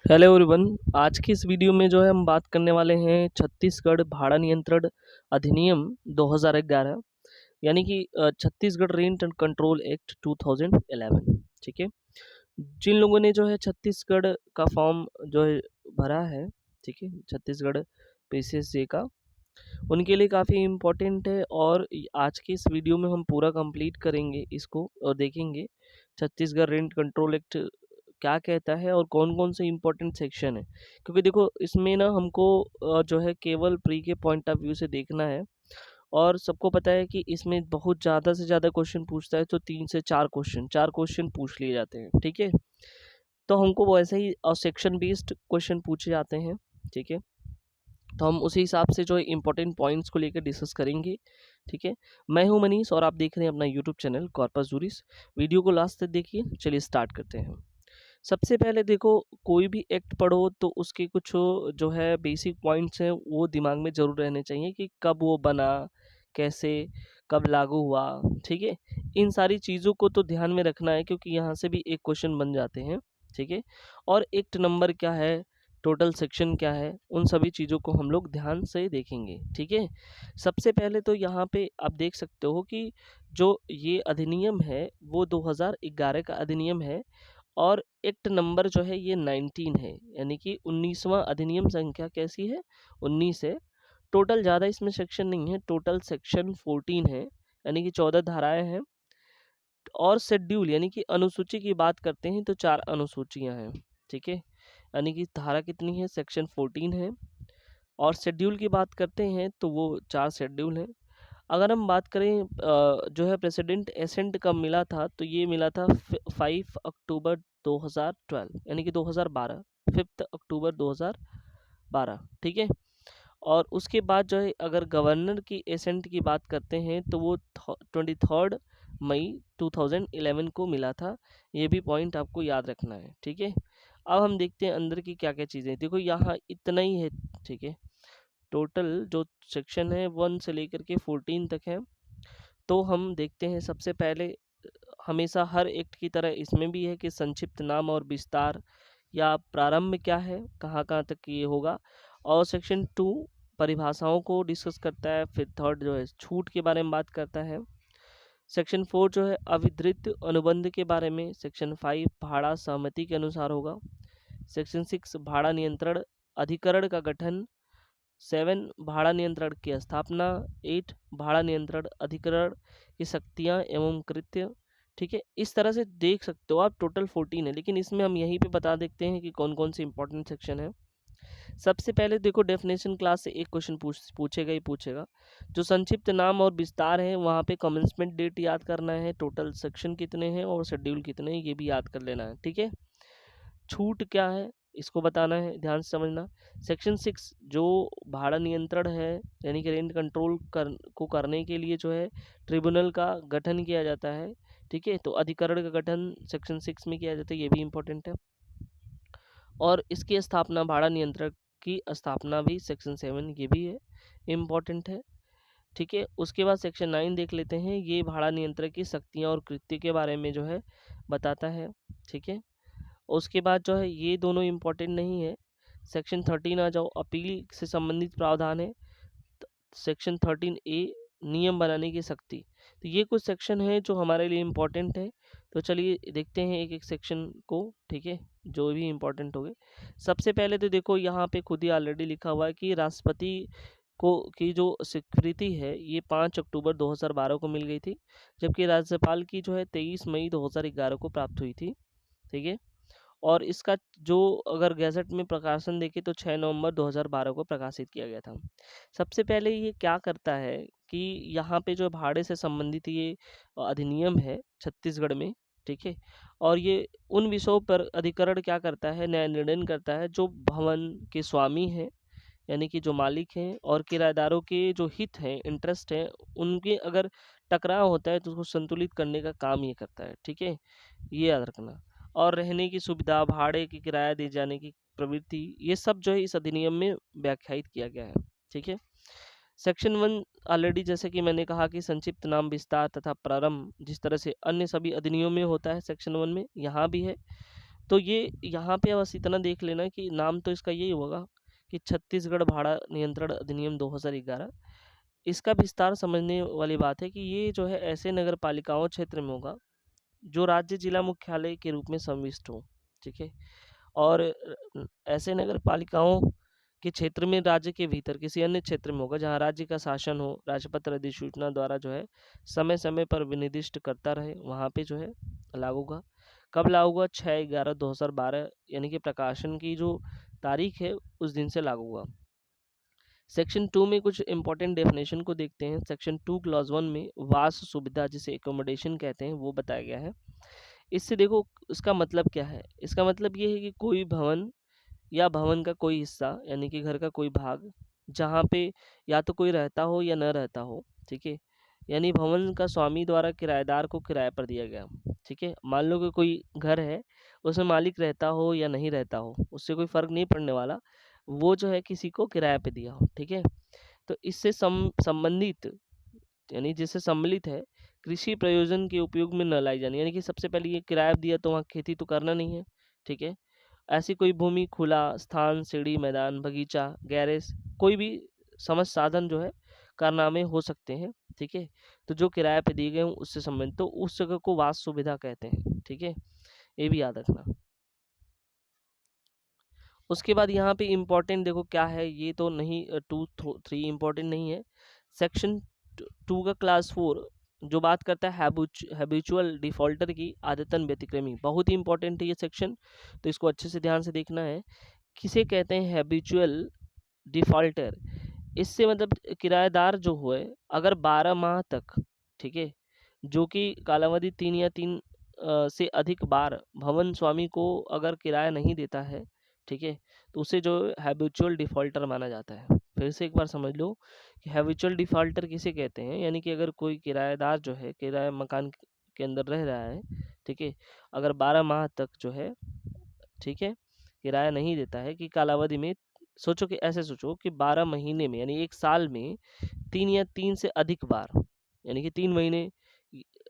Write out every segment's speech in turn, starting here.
Hello everyone. आज की इस वीडियो में जो है हम बात करने वाले हैं छत्तीसगढ़ भाड़ा नियंत्रण अधिनियम 2011 यानी कि Chhattisgarh rent and control act 2011। ठीक है। जिन लोगों ने जो है छत्तीसगढ़ का फॉर्म जो है भरा है, ठीक है, छत्तीसगढ़ पीसीएसए का, उनके लिए काफ़ी इम्पोर्टेंट है। और आज की इस वीडियो में हम पूरा कंप्लीट करेंगे इसको और देखेंगे छत्तीसगढ़ रेंट कंट्रोल एक्ट क्या कहता है और कौन कौन से इम्पोर्टेंट सेक्शन है। क्योंकि देखो इसमें ना हमको जो है केवल प्री के पॉइंट ऑफ व्यू से देखना है। और सबको पता है कि इसमें बहुत ज़्यादा से ज़्यादा क्वेश्चन पूछता है, तो 3 से 4 क्वेश्चन पूछ लिए जाते हैं। ठीक है। तो हमको वैसे ही सेक्शन बेस्ड क्वेश्चन पूछे जाते हैं। ठीक है। तो हम उसी हिसाब से जो है इम्पोर्टेंट पॉइंट्स को लेकर डिस्कस करेंगे। ठीक है। मैं हूं मनीष और आप देख रहे हैं अपना YouTube channel corpus juris. Video को लास्ट तक देखिए। चलिए स्टार्ट करते हैं। सबसे पहले देखो, कोई भी एक्ट पढ़ो तो उसके कुछ जो है बेसिक पॉइंट्स हैं वो दिमाग में जरूर रहने चाहिए कि कब वो बना, कैसे, कब लागू हुआ। ठीक है। इन सारी चीज़ों को तो ध्यान में रखना है क्योंकि यहाँ से भी एक क्वेश्चन बन जाते हैं। ठीक है। और एक्ट नंबर क्या है, टोटल सेक्शन क्या है, उन सभी चीज़ों को हम लोग ध्यान से देखेंगे। ठीक है। सबसे पहले तो यहाँ पे आप देख सकते हो कि जो ये अधिनियम है वो 2011 का अधिनियम है। और एक्ट नंबर जो है ये 19 है, यानी कि 19वां अधिनियम संख्या कैसी है, 19 है। टोटल ज़्यादा इसमें सेक्शन नहीं है, टोटल सेक्शन 14 है, यानी कि 14 धाराएं हैं। और शेड्यूल यानी कि अनुसूची की बात करते हैं तो 4 अनुसूचियां हैं। ठीक है। यानी कि धारा कितनी है, सेक्शन 14 है। और शेड्यूल की बात करते हैं तो वो 4 शेड्यूल हैं। अगर हम बात करें जो है प्रेसिडेंट एसेंट कब मिला था, तो ये मिला था 5 अक्टूबर 2012, यानी कि 2012, 5 अक्टूबर 2012। ठीक है। और उसके बाद जो है अगर गवर्नर की एसेंट की बात करते हैं तो वो 23 मई 2011 को मिला था। ये भी पॉइंट आपको याद रखना है। ठीक है। अब हम देखते हैं अंदर की क्या क्या चीज़ें। देखो यहाँ इतना ही है। ठीक है। टोटल जो सेक्शन है 1 से लेकर के 14 तक है। तो हम देखते हैं सबसे पहले, हमेशा हर एक्ट की तरह इसमें भी है कि संक्षिप्त नाम और विस्तार या प्रारंभ क्या है, कहाँ कहाँ तक ये होगा। और सेक्शन 2 परिभाषाओं को डिस्कस करता है। फिर थर्ड जो है छूट के बारे में बात करता है। सेक्शन 4 जो है अविधृत अनुबंध के बारे में। सेक्शन 5 भाड़ा सहमति के अनुसार होगा। सेक्शन 6 भाड़ा नियंत्रण अधिकरण का गठन। 7 भाड़ा नियंत्रण की स्थापना। 8 भाड़ा नियंत्रण अधिकरण की शक्तियाँ एवं कृत्य। ठीक है। इस तरह से देख सकते हो आप, टोटल 14 है, लेकिन इसमें हम यहीं पे बता देखते हैं कि कौन कौन से इंपॉर्टेंट सेक्शन है। सबसे पहले देखो डेफिनेशन क्लास से एक क्वेश्चन पूछेगा ही पूछेगा। जो संक्षिप्त नाम और विस्तार है वहाँ पे कमेंसमेंट डेट याद करना है, टोटल सेक्शन कितने हैं और शेड्यूल कितने हैं ये भी याद कर लेना है। ठीक है। छूट क्या है इसको बताना है, ध्यान से समझना। सेक्शन 6 जो भाड़ा नियंत्रण है, यानी कि रेंट कंट्रोल को करने के लिए जो है ट्रिब्यूनल का गठन किया जाता है। ठीक है। तो अधिकरण का गठन सेक्शन 6 में किया जाता है, ये भी इंपॉर्टेंट है। और इसकी स्थापना, भाड़ा नियंत्रक की स्थापना भी सेक्शन 7, ये भी है, इम्पॉर्टेंट है। ठीक है। उसके बाद सेक्शन 9 देख लेते हैं। ये भाड़ा नियंत्रक की शक्तियाँ और कृत्य के बारे में जो है बताता है। ठीक है। उसके बाद जो है ये दोनों इम्पोर्टेंट नहीं है। सेक्शन 13 आ जाओ, अपील से संबंधित प्रावधान है। सेक्शन 13A नियम बनाने की शक्ति। तो ये कुछ सेक्शन है जो हमारे लिए इम्पोर्टेंट है। तो चलिए देखते हैं एक एक सेक्शन को। ठीक है। जो भी इम्पोर्टेंट हो गए। सबसे पहले तो देखो यहाँ पे खुद ही ऑलरेडी लिखा हुआ है कि राष्ट्रपति को की जो स्वीकृति है ये 5 अक्टूबर 2012 को मिल गई थी, जबकि राज्यपाल की जो है 23 मई 2011 को प्राप्त हुई थी। ठीक है। और इसका जो अगर गैजेट में प्रकाशन देखें तो 6 नवंबर 2012 को प्रकाशित किया गया था। सबसे पहले ये क्या करता है कि यहाँ पे जो भाड़े से संबंधित ये अधिनियम है छत्तीसगढ़ में। ठीक है। और ये उन विषयों पर अधिकरण क्या करता है, न्याय निर्णय करता है जो भवन के स्वामी हैं, यानी कि जो मालिक हैं, और किराएदारों के जो हित हैं, इंटरेस्ट हैं, उनके अगर टकराव होता है तो उसको संतुलित करने का काम ये करता है। ठीक है। ये याद रखना। और रहने की सुविधा, भाड़े की किराया दिए जाने की प्रवृत्ति, ये सब जो है इस अधिनियम में व्याख्यायित किया गया है। ठीक है। सेक्शन 1 ऑलरेडी जैसे कि मैंने कहा कि संक्षिप्त नाम, विस्तार तथा प्रारंभ जिस तरह से अन्य सभी अधिनियमों में होता है सेक्शन 1 में यहाँ भी है। तो ये यहाँ पे बस इतना देख लेना कि नाम तो इसका यही होगा कि छत्तीसगढ़ भाड़ा नियंत्रण अधिनियम 2011। इसका विस्तार समझने वाली बात है कि ये जो है ऐसे नगर पालिकाओं क्षेत्र में होगा जो राज्य जिला मुख्यालय के रूप में समाविष्ट हो, ठीक है। और ऐसे नगर पालिकाओं के क्षेत्र में राज्य के भीतर किसी अन्य क्षेत्र में होगा जहाँ राज्य का शासन हो, राजपत्र अधिसूचना द्वारा जो है समय समय पर विनिर्दिष्ट करता रहे, वहाँ पे जो है लागू होगा। कब लागू होगा? 6/11/2012, यानी कि प्रकाशन की जो तारीख है उस दिन से लागू हुआ। सेक्शन 2 में कुछ इंपॉर्टेंट डेफिनेशन को देखते हैं। सेक्शन 2 क्लॉज 1 में वास सुविधा, जिसे एकोमोडेशन कहते हैं, वो बताया गया है। इससे देखो इसका मतलब क्या है। इसका मतलब ये है कि कोई भवन या भवन का कोई हिस्सा, यानी कि घर का कोई भाग, जहाँ पे या तो कोई रहता हो या न रहता हो, ठीक है। यानी भवन का स्वामी द्वारा किराएदार को किराए पर दिया गया, ठीक है। मान लो कि कोई घर है, उसमें मालिक रहता हो या नहीं रहता हो, उससे कोई फर्क नहीं पड़ने वाला, वो जो है किसी को किराए पे दिया हो, ठीक है। तो इससे संबंधित, यानी जिससे सम्मिलित है, कृषि प्रयोजन के उपयोग में न लाई जानी, यानी कि सबसे पहले ये किराया दिया तो वहाँ खेती तो करना नहीं है, ठीक है। ऐसी कोई भूमि, खुला स्थान, सीढ़ी, मैदान, बगीचा, गैरेज, कोई भी समस्त साधन जो है कारनामे हो सकते हैं, ठीक है। तो जो किराए पे दिए गए हों उससे संबंधित, तो उस जगह को वास सुविधा कहते हैं, ठीक है। ये भी याद रखना। उसके बाद यहाँ पे इम्पोर्टेंट देखो क्या है, ये तो नहीं 2-3 इम्पोर्टेंट नहीं है। सेक्शन 2 का क्लास 4 जो बात करता है हैबिचुअल डिफॉल्टर की आदतन व्यतिक्रमी, बहुत ही इंपॉर्टेंट है ये सेक्शन, तो इसको अच्छे से ध्यान से देखना है। किसे कहते हैं हैबिचुअल डिफॉल्टर? इससे मतलब किराएदार जो हुए अगर 12 माह तक, ठीक है, जो कि कालावधि 3 या 3 से अधिक बार भवन स्वामी को अगर किराया नहीं देता है, ठीक है, तो उसे जो हैबिचुअल डिफॉल्टर माना जाता है। फिर से एक बार समझ लो कि हैबिचुअल डिफॉल्टर किसे कहते हैं, यानी कि अगर कोई किराएदार जो है किराए मकान के अंदर रह रहा है, ठीक है, अगर 12 माह तक जो है, ठीक है, किराया नहीं देता है, कि कालावधि में, सोचो कि ऐसे सोचो कि 12 महीने में, यानी एक साल में 3 या 3 से अधिक बार, यानी कि 3 महीने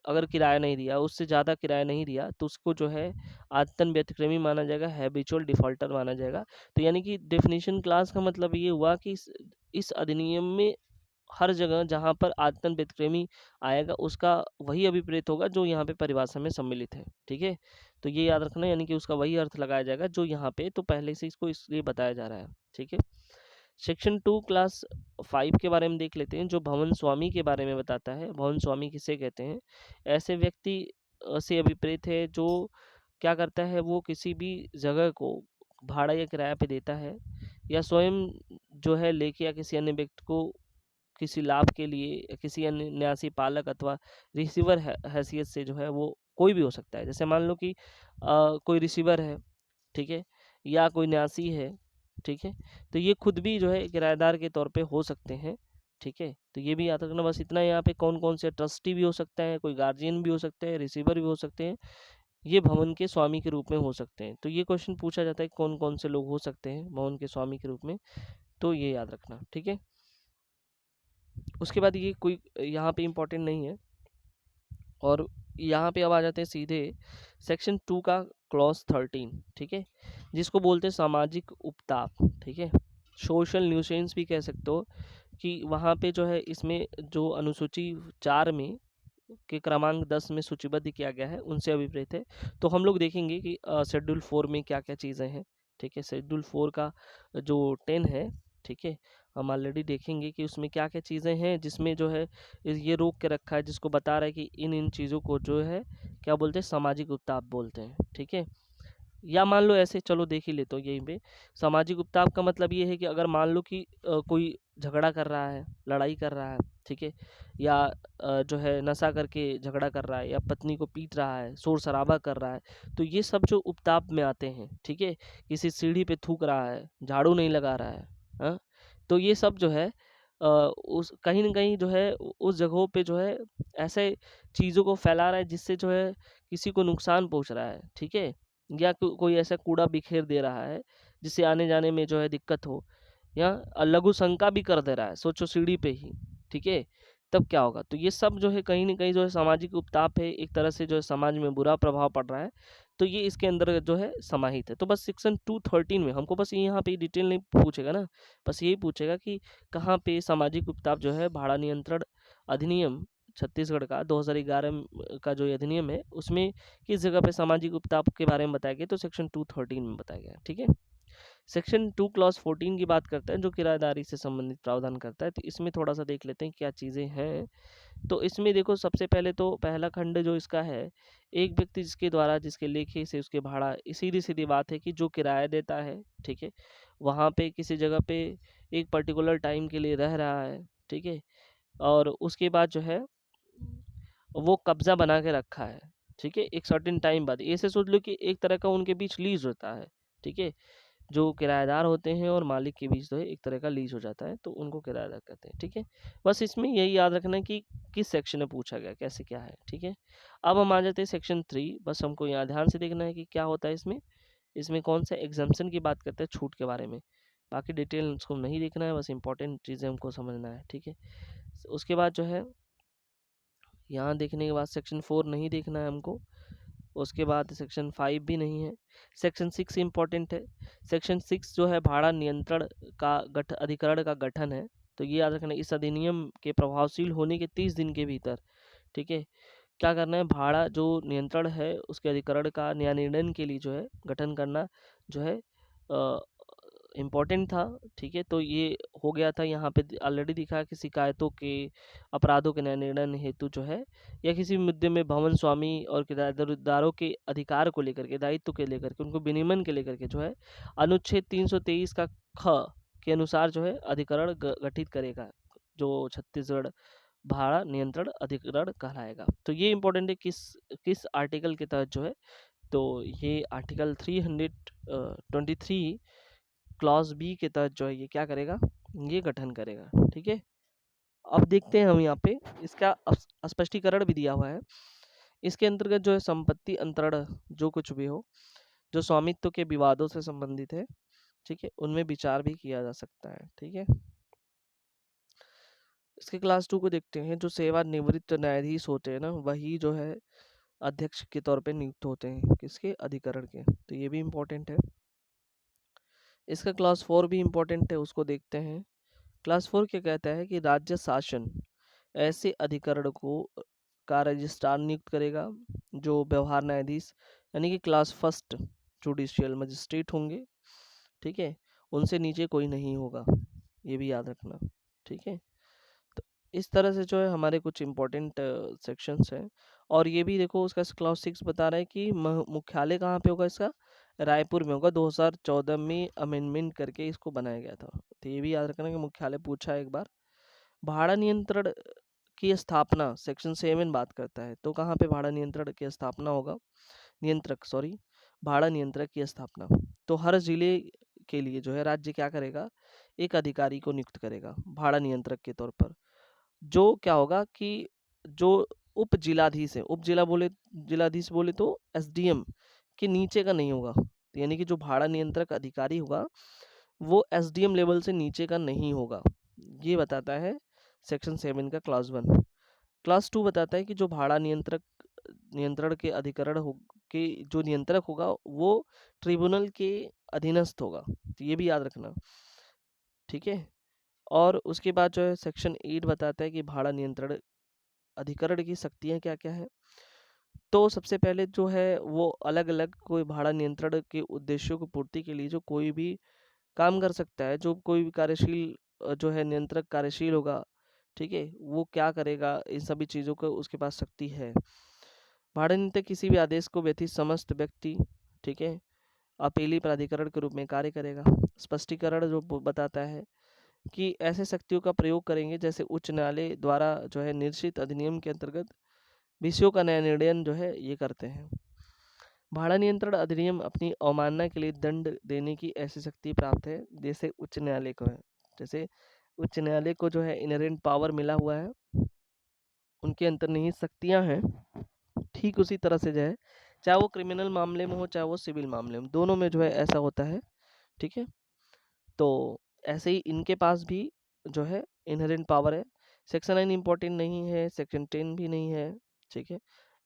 अगर किराया नहीं दिया, उससे ज़्यादा किराया नहीं दिया, तो उसको जो है आदतन व्यतिक्रमी माना जाएगा, हैबिचुअल डिफॉल्टर माना जाएगा। तो यानी कि डेफिनेशन क्लास का मतलब ये हुआ कि इस अधिनियम में हर जगह जहाँ पर आदतन व्यतिक्रमी आएगा उसका वही अभिप्रेत होगा जो यहाँ पे परिभाषा में सम्मिलित है, ठीक है। तो ये याद रखना, यानी कि उसका वही अर्थ लगाया जाएगा जो यहाँ पे तो पहले से इसको इसलिए बताया जा रहा है, ठीक है। सेक्शन 2 क्लास 5 के बारे में देख लेते हैं, जो भवन स्वामी के बारे में बताता है। भवन स्वामी किसे कहते हैं? ऐसे व्यक्ति से अभिप्रेत है जो क्या करता है, वो किसी भी जगह को भाड़ा या किराया पे देता है, या स्वयं जो है लेके, या किसी अन्य व्यक्ति को किसी लाभ के लिए, या किसी अन्य न्यासी, पालक अथवा रिसीवर हैसियत से जो है, वो कोई भी हो सकता है। जैसे मान लो कि कोई रिसीवर है, ठीक है, या कोई न्यासी है, ठीक है, तो ये खुद भी जो है किराएदार के तौर पे हो सकते हैं, ठीक है। तो ये भी याद रखना। बस इतना यहाँ पे कौन कौन से ट्रस्टी भी हो सकता है, कोई गार्जियन भी हो सकते हैं, रिसीवर भी हो सकते हैं, ये भवन के स्वामी के रूप में हो सकते हैं। तो ये क्वेश्चन पूछा जाता है कौन कौन से लोग हो सकते हैं भवन के स्वामी के रूप में, तो ये याद रखना, ठीक है। उसके बाद ये कोई यहाँ पे इम्पोर्टेंट नहीं है। और यहाँ पे अब आ जाते हैं सीधे सेक्शन 2 का क्लॉज 13, ठीक है, जिसको बोलते हैं सामाजिक उपताप, ठीक है, सोशल न्यूसेंस भी कह सकते हो। कि वहाँ पे जो है इसमें जो अनुसूची 4 में के क्रमांक 10 में सूचीबद्ध किया गया है उनसे अभिप्रेत है। तो हम लोग देखेंगे कि शेड्यूल 4 में क्या क्या चीज़ें हैं, ठीक है। शेड्यूल 4 का जो 10 है, ठीक है, हम ऑलरेडी देखेंगे कि उसमें क्या क्या चीज़ें हैं, जिसमें जो है ये रोक के रखा है, जिसको बता रहा है कि इन इन चीज़ों को जो है क्या बोलते हैं, सामाजिक उत्ताप बोलते हैं, ठीक है। या मान लो ऐसे, चलो देख ही लेते हो यहीं पे। सामाजिक उपताप का मतलब ये है कि अगर मान लो कि कोई झगड़ा कर रहा है, लड़ाई कर रहा है, ठीक है, या जो है नशा करके झगड़ा कर रहा है, या पत्नी को पीट रहा है, शोर शराबा कर रहा है, तो ये सब जो उपताप में आते हैं, ठीक है। किसी सीढ़ी पे थूक रहा है, झाड़ू नहीं लगा रहा है, हाँ, तो ये सब जो है उस कहीं न कहीं जो है उस जगहों पे जो है ऐसे चीज़ों को फैला रहा है जिससे जो है किसी को नुकसान पहुँच रहा है, ठीक है। या कोई ऐसा कूड़ा बिखेर दे रहा है जिससे आने जाने में जो है दिक्कत हो, या लघु शंका भी कर दे रहा है, सोचो सीढ़ी पे ही, ठीक है। तब क्या होगा? तो ये सब जो है कहीं न कहीं जो है सामाजिक उपताप है, एक तरह से जो है समाज में बुरा प्रभाव पड़ रहा है, तो ये इसके अंदर जो है समाहित है। तो बस सेक्शन 213 में हमको बस यहाँ पे डिटेल नहीं पूछेगा ना, बस यही पूछेगा कि कहाँ पे सामाजिक उपताप जो है भाड़ा नियंत्रण अधिनियम छत्तीसगढ़ का 2011 का जो ये अधिनियम है, उसमें किस जगह पे सामाजिक उपताप के बारे में बताया गया, तो सेक्शन 213 में बताया गया है, ठीक है? सेक्शन 2 क्लॉज़ 14 की बात करते हैं जो किराएदारी से संबंधित प्रावधान करता है, तो इसमें थोड़ा-सा देख लेते हैं क्या चीज़ें हैं। तो इसमें देखो सबसे पहले तो पहला खंड जो इसका है, एक व्यक्ति जिसके द्वारा जिसके लेखे से उसके भाड़ा सीधी-सीधी बात है कि जो किराया देता है, ठीक है? वहाँ पे किसी जगह पे एक पर्टिकुलर टाइम के लिए रह रहा है, ठीक है? और उसके बाद जो है, वो कब्ज़ा बना के रखा है, ठीक है? एक सर्टेन टाइम बाद। ऐसे सोच लो कि एक तरह का उनके बीच लीज़ होता है, ठीक है? जो किराएदार होते हैं और मालिक के बीच जो है एक तरह का लीज़ हो जाता है, तो उनको किराएदार कहते हैं, ठीक है? बस इसमें यही याद रखना है कि किस सेक्शन में पूछा गया, कैसे क्या है, ठीक है? अब हम आ जाते हैं सेक्शन 3, बस हमको यहाँ ध्यान से देखना है कि क्या होता है इसमें। इसमें कौन से एग्ज़म्पशन की बात करते हैं छूट के बारे में। बाकी डिटेल उसको नहीं देखना है, बस इम्पोर्टेंट चीज़ें हमको समझना है, ठीक है? उसके बाद जो है, यहाँ देखने के बाद सेक्शन 4 नहीं देखना है हमको। उसके बाद सेक्शन 5 भी नहीं है। सेक्शन 6 इम्पोर्टेंट है। सेक्शन 6 जो है भाड़ा नियंत्रण का अधिकरण का गठन है। तो ये याद रखना, इस अधिनियम के प्रभावशील होने के 30 दिन के भीतर, ठीक है, क्या करना है, भाड़ा जो नियंत्रण है उसके अधिकरण का न्यायान्वयन के लिए जो है गठन करना जो है इम्पोर्टेंट था, ठीक है? तो ये हो गया था, यहाँ पे ऑलरेडी दिखा है कि शिकायतों के अपराधों के न्यायान्वयन हेतु जो है, या किसी भी मुद्दे में भवन स्वामी और किराएदारों के अधिकार को लेकर के, दायित्व के लेकर के, उनको विनियमन के लेकर के जो है अनुच्छेद 323 का ख के अनुसार जो है अधिकरण गठित करेगा, जो छत्तीसगढ़ भाड़ा नियंत्रण अधिकरण कहलाएगा। तो ये इम्पोर्टेंट है किस किस आर्टिकल के तहत जो है, तो ये आर्टिकल 323 क्लॉज बी के तहत जो है ये क्या करेगा, ये गठन करेगा, ठीक है? अब देखते हैं हम यहाँ पे इसका स्पष्टीकरण भी दिया हुआ है। इसके अंतर्गत जो है संपत्ति अंतरण जो कुछ भी हो, जो स्वामित्व के विवादों से संबंधित है, ठीक है, उनमें विचार भी किया जा सकता है, ठीक है? इसके क्लास 2 को देखते हैं। जो सेवानिवृत्त न्यायाधीश होते हैं ना, वही जो है अध्यक्ष के तौर पे नियुक्त होते हैं, किसके, अधिकरण के। तो ये भी इम्पोर्टेंट है। इसका क्लास 4 भी इम्पोर्टेंट है, उसको देखते हैं। क्लास 4 क्या कहता है कि राज्य शासन ऐसे अधिकरण को का रजिस्ट्रार नियुक्त करेगा जो व्यवहार न्यायाधीश यानी कि क्लास फर्स्ट जुडिशियल मजिस्ट्रेट होंगे, ठीक है? उनसे नीचे कोई नहीं होगा, ये भी याद रखना, ठीक है? तो इस तरह से जो है हमारे कुछ इम्पोर्टेंट सेक्शंस हैं। और ये भी देखो उसका क्लास 6 बता रहा है कि मुख्यालय कहाँ पे होगा इसका, रायपुर में होगा। 2014 में अमेंडमेंट करके इसको बनाया गया था। तो ये भी याद रखना कि मुख्यालय पूछा है एक बार। भाड़ा नियंत्रण की स्थापना सेक्शन 7 बात करता है, तो कहाँ पे भाड़ा नियंत्रण की स्थापना होगा, भाड़ा नियंत्रक की स्थापना। तो हर जिले के लिए जो है राज्य क्या करेगा, एक अधिकारी को नियुक्त करेगा भाड़ा नियंत्रक के तौर पर। जो क्या होगा कि जो उप जिलाधीश है, जिलाधीश बोले तो एसडीएम के नीचे का नहीं होगा। तो यानी कि जो भाड़ा नियंत्रक अधिकारी होगा वो एसडीएम लेवल से नीचे का नहीं होगा, ये बताता है सेक्शन 7 का क्लास 1। क्लास 2 बताता है कि जो भाड़ा नियंत्रण के अधिकरण हो के जो नियंत्रक होगा वो ट्रिब्यूनल के अधीनस्थ होगा। तो ये भी याद रखना, ठीक है? और उसके बाद जो है सेक्शन 8 बताता है कि भाड़ा नियंत्रण अधिकरण की शक्तियाँ क्या-क्या हैं। तो सबसे पहले जो है वो अलग-अलग कोई भाड़ा नियंत्रण के उद्देश्यों की पूर्ति के लिए जो कोई भी काम कर सकता है, जो कोई भी कार्यशील जो है नियंत्रक कार्यशील होगा, ठीक है? वो क्या करेगा, इन सभी चीज़ों को उसके पास शक्ति है। भाड़ा नियंत्रक किसी भी आदेश को व्यतीत समस्त व्यक्ति, ठीक है, अपीली प्राधिकरण के रूप में कार्य करेगा। स्पष्टीकरण जो बताता है कि ऐसे शक्तियों का प्रयोग करेंगे जैसे उच्च न्यायालय द्वारा जो है निर्देशित अधिनियम के अंतर्गत विषयों का न्याय निर्णय जो है ये करते हैं। भाड़ा नियंत्रण अधिनियम अपनी अवमानना के लिए दंड देने की ऐसी शक्ति प्राप्त है जैसे उच्च न्यायालय को है। जैसे उच्च न्यायालय को जो है इनहेरेंट पावर मिला हुआ है, उनके अंतर्निहित शक्तियां हैं, ठीक उसी तरह से जो है चाहे वो क्रिमिनल मामले में हो चाहे वो सिविल मामले में, दोनों में जो है ऐसा होता है, ठीक है? तो ऐसे ही इनके पास भी जो है इनहेरेंट पावर है। सेक्शन 9 इम्पोर्टेंट नहीं है, सेक्शन 10 भी नहीं है, ठीक है।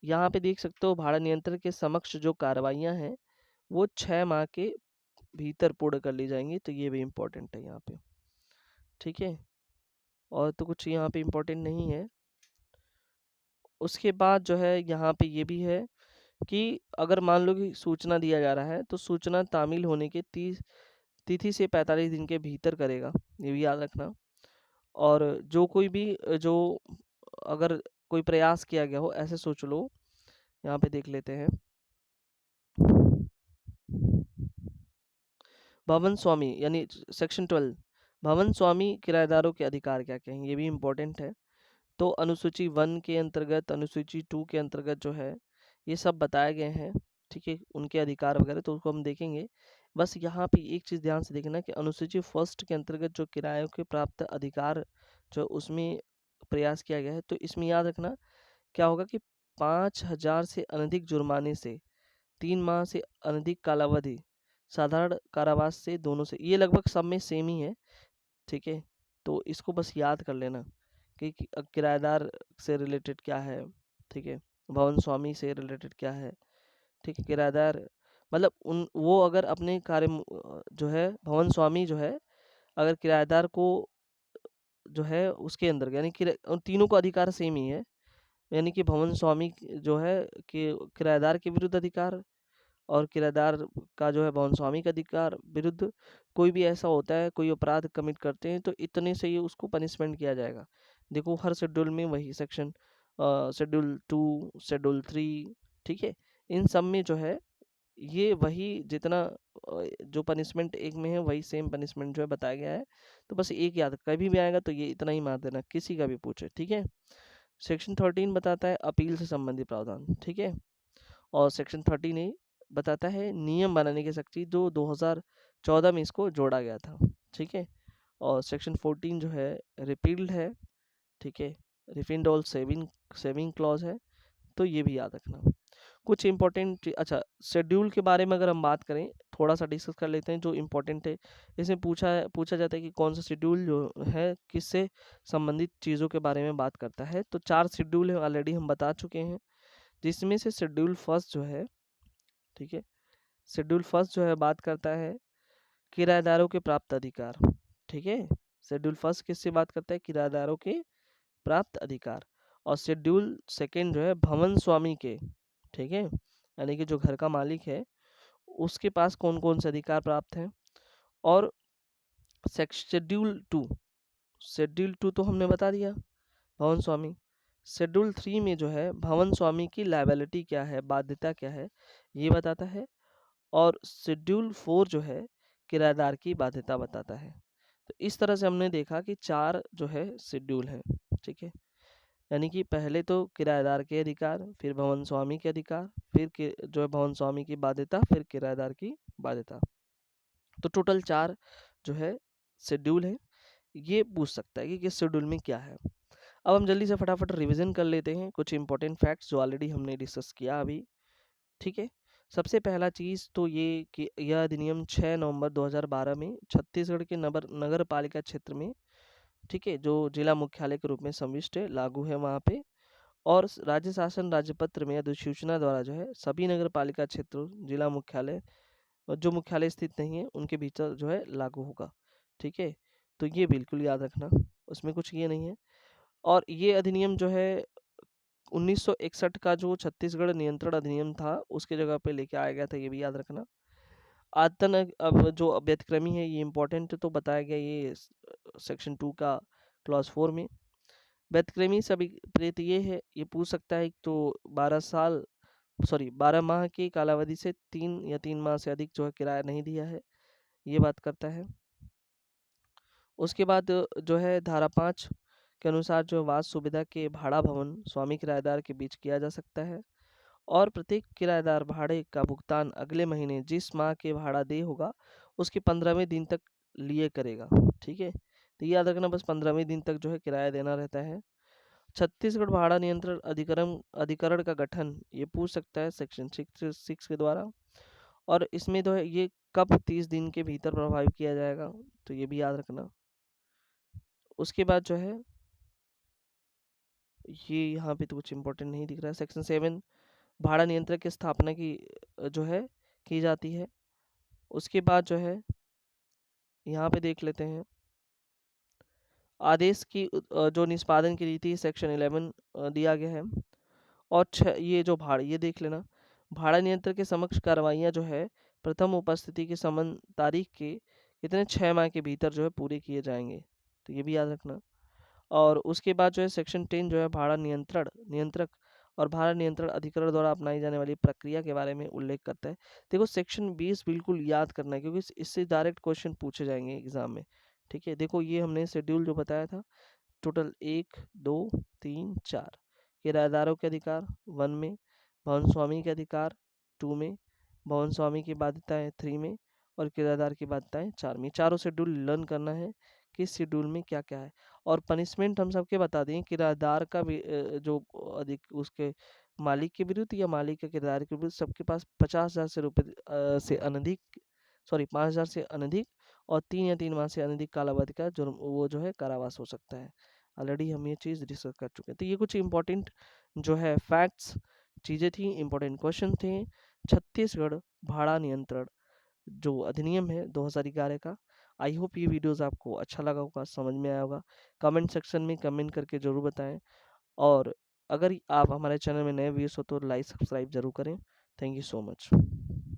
यहाँ पे देख सकते हो भाड़ा नियंत्रण के समक्ष जो कार्रवाइयाँ हैं वो 6 माह के भीतर पूर्ण कर ली जाएंगी, तो ये भी इम्पोर्टेंट है यहाँ पे, ठीक है। और तो कुछ यहाँ पे इम्पोर्टेंट नहीं है। उसके बाद जो है यहाँ पे ये भी है कि अगर मान लो कि सूचना दिया जा रहा है तो सूचना तामील होने के 30 तिथि से 45 दिन के भीतर करेगा, ये भी याद रखना। और जो कोई भी जो अगर कोई प्रयास किया गया हो, ऐसे सोच लो, यहाँ पे देख लेते हैं। भवन स्वामी यानी सेक्शन 12 भवन स्वामी किराएदारों के अधिकार क्या क्या हैं, ये भी इम्पोर्टेंट है। तो अनुसूची 1 के अंतर्गत, अनुसूची 2 के अंतर्गत जो है ये सब बताए गए हैं, ठीक है, उनके अधिकार वगैरह, तो उसको हम देखेंगे। बस यहाँ पे एक चीज़ ध्यान से देखना कि अनुसूची फर्स्ट के अंतर्गत जो किरायों के प्राप्त अधिकार जो उसमें प्रयास किया गया है, तो इसमें याद रखना क्या होगा कि 5,000 से अनधिक जुर्माने से 3 माह से अनधिक कालावधि, साधारण कारावास से दोनों से, ये लगभग सब में सेम ही है, ठीक है। तो इसको बस याद कर लेना कि किराएदार से रिलेटेड क्या है, ठीक है, भवन स्वामी से रिलेटेड क्या है, ठीक है। किराएदार मतलब उन वो अगर अपने जो है भवन स्वामी जो है अगर किराएदार को जो है उसके अंदर यानी कि उन तीनों का अधिकार सेम ही है, यानी कि भवन स्वामी जो है कि किराएदार के विरुद्ध अधिकार और किराएदार का जो है भवन स्वामी का अधिकार विरुद्ध कोई भी ऐसा होता है, कोई अपराध कमिट करते हैं तो इतने से ही उसको पनिशमेंट किया जाएगा। देखो हर शेड्यूल में वही सेक्शन, शेड्यूल 2, शेड्यूल 3, ठीक है, इन सब में जो है ये वही जितना जो पनिशमेंट एक में है वही सेम पनिशमेंट जो है बताया गया है। तो बस एक याद, कभी भी आएगा तो ये इतना ही मार देना, किसी का भी पूछे, ठीक है। सेक्शन 13 बताता है अपील से संबंधित प्रावधान, ठीक है। और सेक्शन 13 ए बताता है नियम बनाने की शक्ति, जो 2014 में इसको जोड़ा गया था, ठीक है। और सेक्शन 14 जो है रिपील्ड है, ठीक है, रिफिंड ऑल सेविंग सेविंग क्लॉज है, तो ये भी याद रखना। कुछ इंपॉर्टेंट, अच्छा शेड्यूल के बारे में अगर हम बात करें थोड़ा सा डिस्कस कर लेते हैं जो इम्पोर्टेंट है। इसमें पूछा जाता है कि कौन सा शेड्यूल जो है किससे संबंधित चीज़ों के बारे में बात करता है, तो 4 शेड्यूल है ऑलरेडी हम बता चुके हैं, जिसमें से शेड्यूल फर्स्ट जो है, ठीक है, शेड्यूल फर्स्ट जो है बात करता है किराएदारों के प्राप्त अधिकार, ठीक है। शेड्यूल फर्स्ट किससे बात करता है, किराएदारों के प्राप्त अधिकार। और शेड्यूल सेकंड जो है भवन स्वामी के, ठीक है, यानी कि जो घर का मालिक है उसके पास कौन कौन से अधिकार प्राप्त हैं। और शेड्यूल 2 तो हमने बता दिया, भवन स्वामी। शेड्यूल 3 में जो है भवन स्वामी की लायबिलिटी क्या है, बाध्यता क्या है, ये बताता है। और शेड्यूल 4 जो है किराएदार की बाध्यता बताता है। तो इस तरह से हमने देखा कि 4 जो है शेड्यूल हैं, ठीक है, यानी कि पहले तो किराएदार के अधिकार, फिर भवन स्वामी के अधिकार, फिर जो है भवन स्वामी की बाध्यता, फिर किराएदार की बाध्यता। तो टोटल 4 जो है शेड्यूल है। ये पूछ सकता है कि किस शेड्यूल में क्या है। अब हम जल्दी से फटाफट रिवीजन कर लेते हैं कुछ इंपॉर्टेंट फैक्ट्स जो ऑलरेडी हमने डिस्कस किया अभी, ठीक है। सबसे पहला चीज़ तो ये कि यह अधिनियम 6 नवंबर 2012 में छत्तीसगढ़ के नगर पालिका क्षेत्र में, ठीक है, जो जिला मुख्यालय के रूप में संविष्ट है, लागू है वहाँ पे। और राज्य शासन राज्यपत्र में अधिसूचना द्वारा जो है सभी नगर पालिका क्षेत्रों जिला मुख्यालय और जो मुख्यालय स्थित नहीं है उनके भीतर जो है लागू होगा, ठीक है। तो ये बिल्कुल याद रखना, उसमें कुछ ये नहीं है। और ये अधिनियम जो है 1961 का जो छत्तीसगढ़ नियंत्रण अधिनियम था उसके जगह पे लेके आया गया था, ये भी याद रखना। आयतन अब जो व्यतिक्रमी है ये इंपॉर्टेंट तो बताया गया ये सेक्शन 2 का क्लॉज 4 में। व्यतिक्रमी सभी प्रेत ये है, ये पूछ सकता है तो 12 माह की कालावधि से 3 माह से अधिक जो है किराया नहीं दिया है, ये बात करता है। उसके बाद जो है धारा 5 के अनुसार जो वास सुविधा के भाड़ा भवन स्वामी किराएदार के बीच किया जा सकता है। और प्रत्येक किराएदार भाड़े का भुगतान अगले महीने जिस माह के भाड़ा दे होगा उसके 15वें दिन तक लिए करेगा, ठीक है। तो ये याद रखना, बस 15वें दिन तक जो है किराया देना रहता है। छत्तीसगढ़ भाड़ा नियंत्रण अधिकरण अधिकरण का गठन ये पूछ सकता है सेक्शन 6 के द्वारा। और इसमें तो है ये कब 30 दिन के भीतर प्रभावित किया जाएगा, तो ये भी याद रखना। उसके बाद जो है ये यहाँ पे तो कुछ इम्पोर्टेंट नहीं दिख रहा है। सेक्शन 7 भाड़ा नियंत्रक की स्थापना की जो है की जाती है। उसके बाद जो है यहाँ पे देख लेते हैं आदेश की जो निष्पादन की रीति सेक्शन 11 दिया गया है। और ये जो भाड़ा ये देख लेना, भाड़ा नियंत्रक के समक्ष कार्रवाइयाँ जो है प्रथम उपस्थिति के संबंध तारीख के कितने 6 माह के भीतर जो है पूरे किए जाएंगे, तो ये भी याद रखना। और उसके बाद जो है सेक्शन 10 जो है भाड़ा नियंत्रक और भाड़ा नियंत्रण अधिकरण द्वारा अपनाई जाने वाली प्रक्रिया के बारे में उल्लेख करता है। देखो सेक्शन 20 बिल्कुल याद करना है, क्योंकि इससे डायरेक्ट क्वेश्चन पूछे जाएंगे एग्जाम में। ठीक है, देखो ये हमने शेड्यूल जो बताया था, टोटल 1 2 3 4। किराएदारों के अधिकार 1 में, भवन स्वामी के अधिकार 2 में, भवन स्वामी की बाध्यताएं 3 में, और किराएदार की बाध्यताएं 4 में। चारों शेड्यूल लर्न करना है किस शेड्यूल में क्या क्या है। और पनिशमेंट हम सबके बता दें, किराएदार का भी जो अधिक उसके मालिक के विरुद्ध या मालिक के किराएदार के विरुद्ध सबके पास 50,000 से रुपये से अनधिक, सॉरी 5,000 से अनधिक और 3 या 3 माह से अनधिक कालावधि का जुर्म वो जो है कारावास हो सकता है। ऑलरेडी हम ये चीज़ डिस्कस कर चुके हैं। तो ये कुछ इंपॉर्टेंट जो है फैक्ट्स चीज़ें थी, इंपॉर्टेंट क्वेश्चन थे। छत्तीसगढ़ भाड़ा नियंत्रण जो अधिनियम है 2011 का। आई होप ये वीडियोस आपको अच्छा लगा होगा, समझ में आया होगा। कमेंट सेक्शन में कमेंट करके ज़रूर बताएं। और अगर आप हमारे चैनल में नए व्यूअर्स हो तो लाइक सब्सक्राइब जरूर करें। Thank you so much.